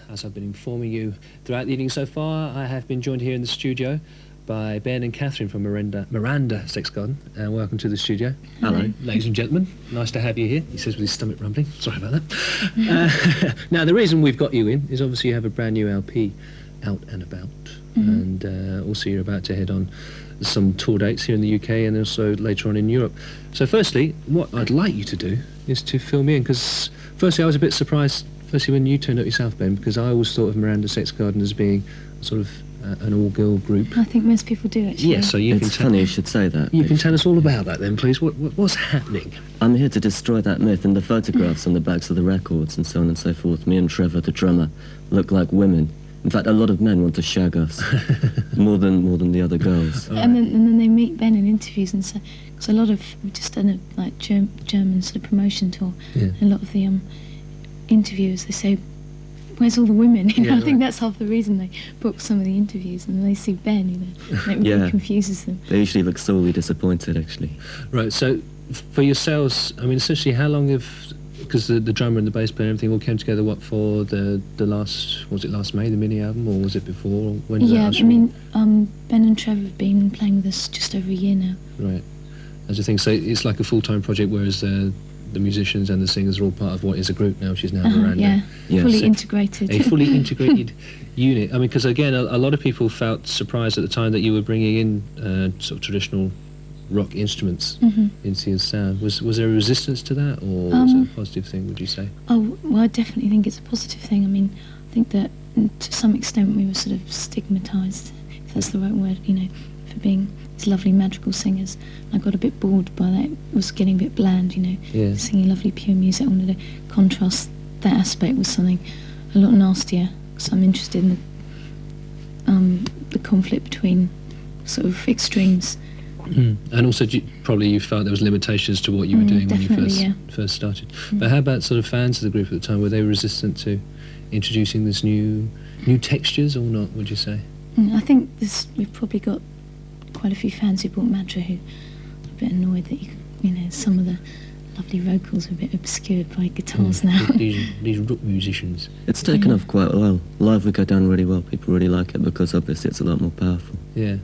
As I've been informing you throughout the evening so far, I have been joined here in the studio by Ben and Katherine from Miranda Sex Garden, and welcome to the studio. Hello. Ladies and gentlemen, nice to have you here. He says with his stomach rumbling. Sorry about that. Now, the reason we've got you in is obviously you have a brand new LP out and about, and also you're about to head on some tour dates here in the UK and also later on in Europe. So firstly, what I'd like you to do is to fill me in, because firstly I was a bit surprised when you turned up yourself, Ben, because I always thought of Miranda Sex Garden as being sort of an all-girl group. I think most people do, actually. Yes, so you it's funny you should say that. You can tell us all about that then, please. What's happening? I'm here to destroy that myth, and the photographs on the backs of the records and so on and so forth. Me and Trevor, the drummer, look like women. In fact, a lot of men want to shag us, more than the other girls. And then they meet Ben in interviews and say, because a lot of, we've just done a German sort of promotion tour, and a lot of the interviewers, they say, where's all the women? You know, I think that's half the reason they book some of the interviews, and they see Ben, you know, and it really confuses them. They usually look sorely disappointed, actually. Right, so for yourselves, I mean, essentially, how long have, because the drummer and the bass player and everything all came together, what, for the last, was it last May, the mini album, or was it before? When did that I mean, Ben and Trevor have been playing with us just over a year now. Right, as a thing, so it's like a full-time project, whereas the musicians and the singers are all part of what is a group now, which is now Miranda. Yeah, fully integrated. A fully integrated unit. I mean, because again, a lot of people felt surprised at the time that you were bringing in sort of traditional rock instruments into your sound. Was there a resistance to that, or was it a positive thing, would you say? Oh, well, I definitely think it's a positive thing. I mean, I think that to some extent we were sort of stigmatised, if that's the right word, you know, for being these lovely magical singers. I got a bit bored by that. It was getting a bit bland, you know, singing lovely pure music. I wanted to contrast that aspect with something a lot nastier, so I'm interested in the conflict between sort of extremes. And also, probably you felt there was limitations to what you were doing when you first started. But how about sort of fans of the group at the time? Were they resistant to introducing this new textures or not, would you say? I think we've probably got quite a few fans who bought Madra who are a bit annoyed that you know, some of the lovely vocals are a bit obscured by guitars now. These rock musicians. It's taken off quite well. Live we go down really well. People really like it because obviously it's a lot more powerful. Yeah,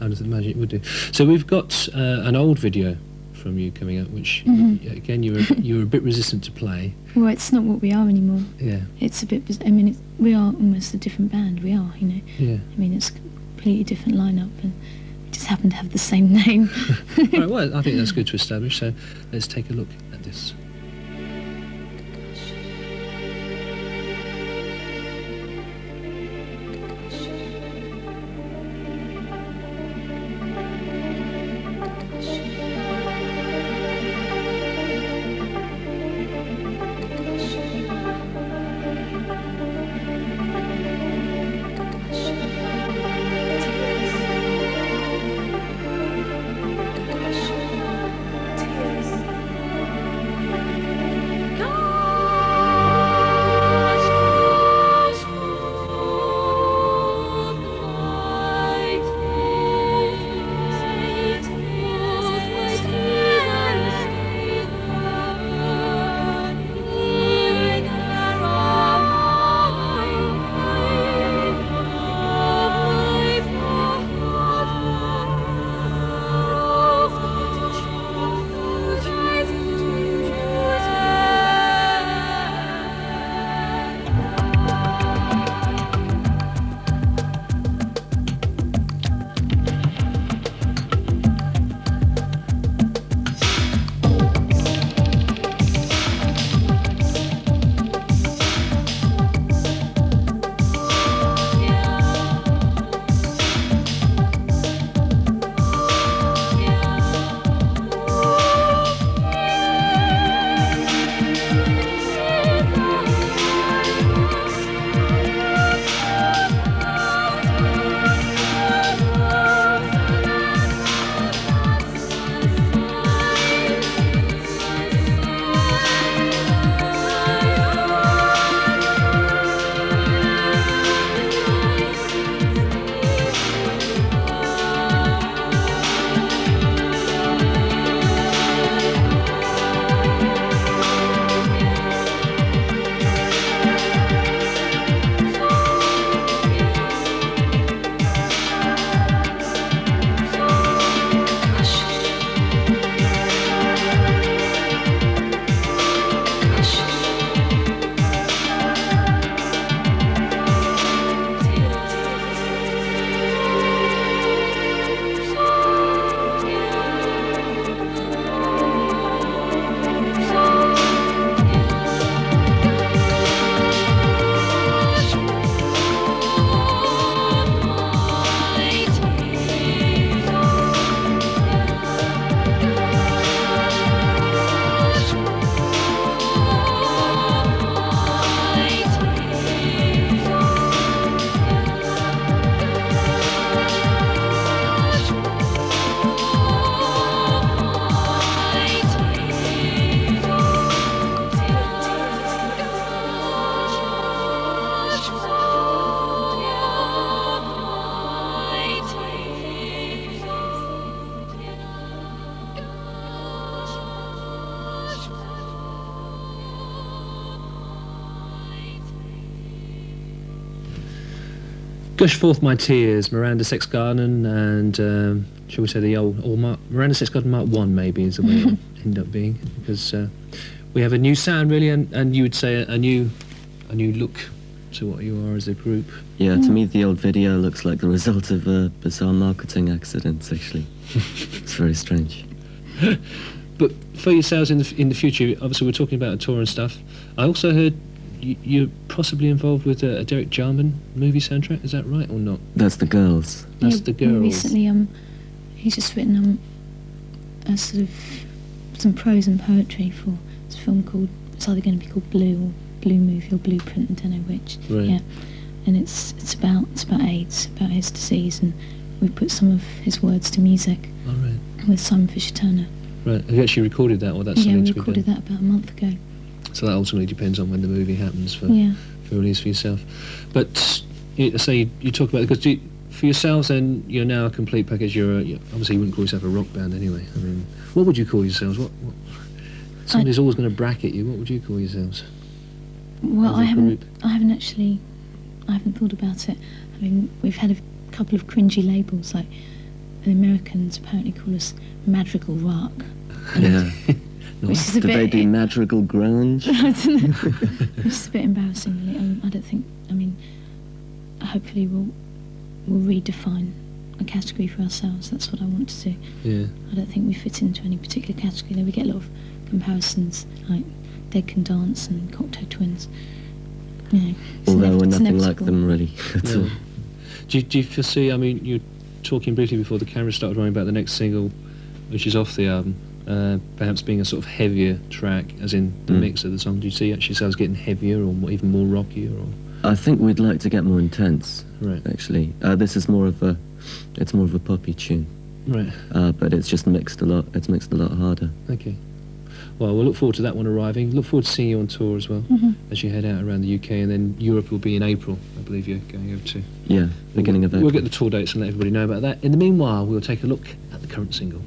I would imagine it would do. So we've got an old video from you coming out, which again you were a bit resistant to play. Well, it's not what we are anymore. Yeah, it's a bit. I mean, we are almost a different band. We are, you know. Yeah. I mean, it's a completely different lineup, and we just happen to have the same name. Right, well, I think that's good to establish. So let's take a look at this. Gush Forth My Tears, Miranda Sex Garden, and shall we say the old, or Miranda Sex Garden Mark 1 maybe is the way it'll end up being, because we have a new sound really, and you would say a new look to what you are as a group. Yeah, to me the old video looks like the result of a bizarre marketing accident, actually. It's very strange. But for yourselves in the future, obviously we're talking about a tour and stuff. I also heard you're possibly involved with a Derek Jarman movie soundtrack. Is that right or not? That's the girls. That's the girls. Recently, he's just written a sort of some prose and poetry for this film called, it's either going to be called Blue or Blue Movie or Blueprint, I don't know which. Right. Yeah, and it's about AIDS, about his disease, and we put some of his words to music. All right. With Simon Fisher Turner. Right. Have you actually recorded that, or that's something we to be done? recorded that about a month ago. So that ultimately depends on when the movie happens for release for yourself. But you talk about, because for yourselves, then you're now a complete package. You're obviously you wouldn't call yourself a rock band anyway. I mean, what would you call yourselves? What somebody's always going to bracket you. What would you call yourselves? Well, I haven't thought about it. I mean, we've had a couple of cringy labels, like the Americans apparently call us Madrigal Rock. Yeah. Which is a Do bit, they do madrigal grunge? I don't know. Which is a bit embarrassing, really. I don't think. I mean, hopefully we'll redefine a category for ourselves. That's what I want to do. Yeah. I don't think we fit into any particular category. Though we get a lot of comparisons, like Dead Can Dance and Cocktail Twins. You know, Although we're nothing like them, really. At all. Do you foresee? I mean, you were talking briefly before the camera started rolling about the next single, which is off the album. Perhaps being a sort of heavier track, as in the mix of the song. Do you see actually yourselves getting heavier or even more rockier? Or? I think we'd like to get more intense. Right. Actually, this is more of a poppy tune. Right. But it's just mixed a lot. It's mixed a lot harder. Okay. Well, we'll look forward to that one arriving. Look forward to seeing you on tour as well as you head out around the UK, and then Europe will be in April. I believe you're going over to. Yeah, beginning of April. We'll get the tour dates and let everybody know about that. In the meanwhile, we'll take a look at the current single.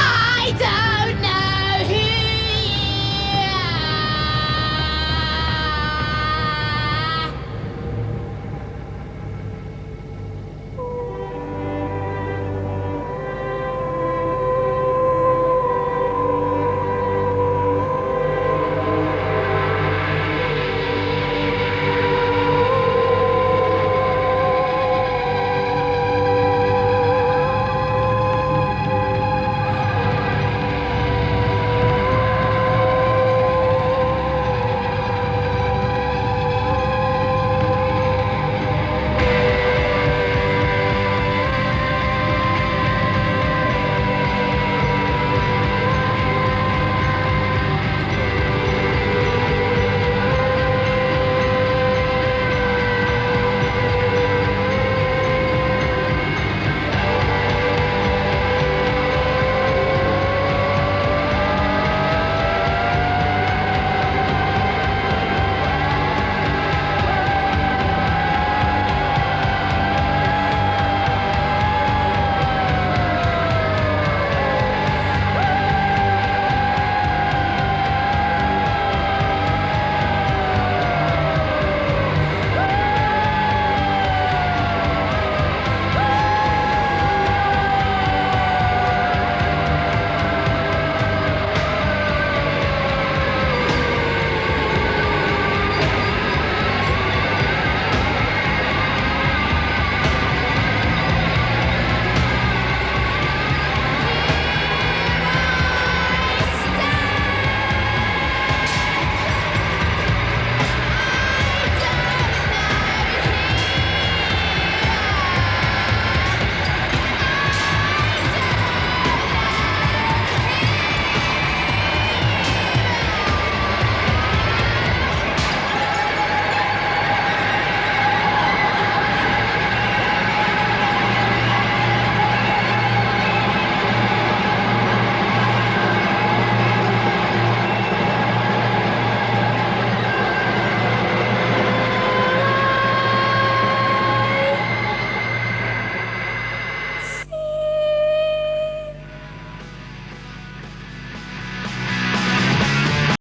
I don't